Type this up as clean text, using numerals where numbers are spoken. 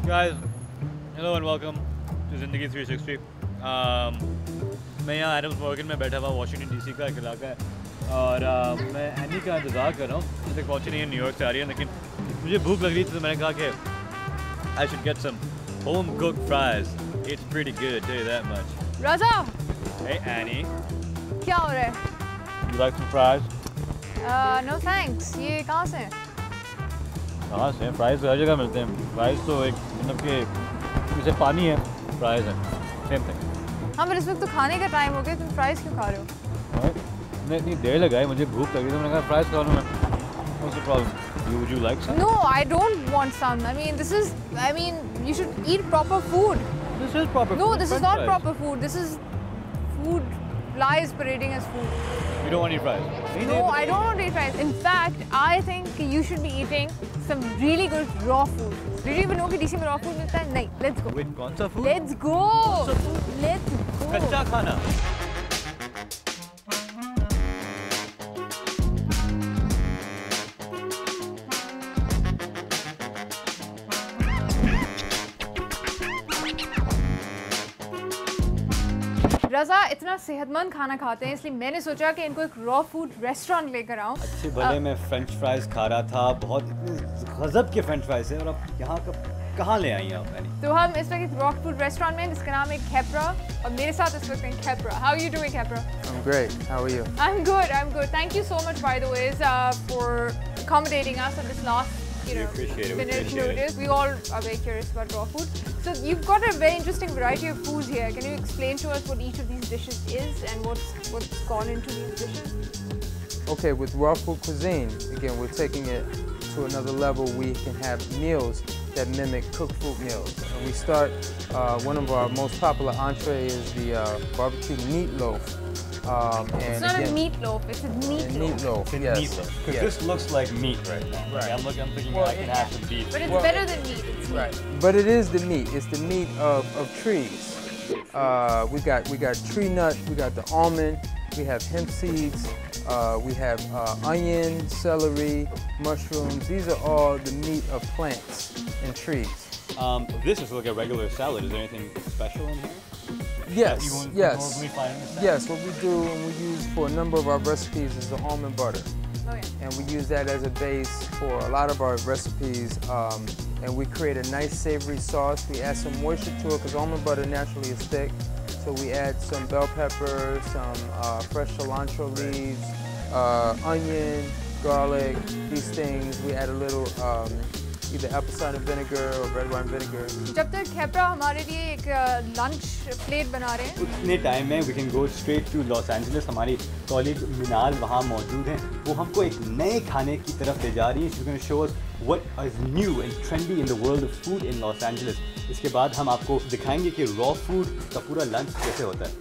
Guys, hello and welcome to Zindagi 360. मैं यहाँ Adams Morgan में बैठा हुआ वाशिंगटन डीसी का एक इलाका है और मैं एनी का इंतज़ार कर रहा हूँ। अभी तक पहुँची नहीं है, न्यूयॉर्क से आ रही है, लेकिन मुझे भूख लग रही थी तो मैंने कहा कि I should get some home cooked fries. It's pretty good, tell you that much. Raza! Hey Annie. क्या हो रहा है? You like some fries? No thanks. ये कहाँ से? कहाँ से? फ्राइज़ हर जगह मिलते हैं। फ्राइज़ तो एक मतलब कि जैसे पानी है, फ्राइज़ है, सेम थिंग। हाँ पर इस वक्त तो खाने का टाइम हो गया, तुम फ्राइज़ क्यों खा रहे हो? मैं इतनी देर लगाई, मुझे भूख लगी तो मैंने कहा फ्राइज़ खा लूँ मैं। What's the problem? Would you like some? No, I don't want some. I mean, you should eat proper food. This is proper food. No, this is French not fries. proper food. This is food lies parading as food. You don't want to eat fries? No, I don't want to eat fries. In fact, I think you should be eating some really good raw food. Did you even know कि DC में raw food मिलता है? नहीं, let's go. Wait, कौन सा food? Let's go. कौन सा food? Let's go. कच्चा खाना. रज़ा इतना सेहतमंद खाना खाते हैं, इसलिए मैंने सोचा कि इनको एक रॉ फूड रेस्टोरेंट लेकर आऊँ। अच्छे भले मैं फ्रेंच फ्राइज खा रहा था, बहुत गजब के फ्रेंच फ्राइज हैं और अब यहाँ कहाँ ले आई आप मैंने? तो हम इस वक्त एक रॉ फूड रेस्टोरेंट में, जिसका नाम है कैप्रा, और मेरे साथ इस वक्त है Capra. How are you doing, Capra? I'm great. How are you? I'm good. I'm good. Thank you so much, by the way, for accommodating us on this last, We appreciate it. We minute appreciate it. notice. We all are very curious about raw food. So you've got a very interesting variety of foods here. Can you explain to us what each of these dishes is and what's gone into these dishes? Okay, with raw food cuisine, again, we're taking it to another level. We can have meals that mimic cooked food meals. And we start, one of our most popular entree is the barbecue meatloaf. It's not a meatloaf, it's a meatloaf. Meatloaf, yes. Meatloaf. Because Yes. this looks like meat right now. Right. I'm thinking Well, I can have some beef. But it's Well- better than meat. It's meat. Right. But it is the meat. It's the meat of trees. We got tree nut, we got the almond, we have hemp seeds, we have onion, celery, mushrooms. These are all the meat of plants and trees. This is like a regular salad. Is there anything special in here? Yes, You won't yes. normally find in the salad? Yes, what we do and we use for a number of our recipes is the almond butter. Oh yeah. And we use that as a base for a lot of our recipes. And we create a nice savory sauce. We add some moisture to it because almond butter naturally is thick. So we add some bell pepper, some fresh cilantro leaves, onion, garlic, these things. We add a little either apple cider vinegar or red wine vinegar. जब तक Capra हमारे लिए एक lunch plate बना रहे हैं, उतने time में we can go straight to Los Angeles. हमारी कॉलीग मिनाल वहाँ मौजूद हैं, वो हमको एक नए खाने की तरफ ले जा रही है। She is going to show us what is new and trendy in the world of food in Los Angeles. इसके बाद हम आपको दिखाएंगे कि रॉ फूड का पूरा लंच कैसे होता है।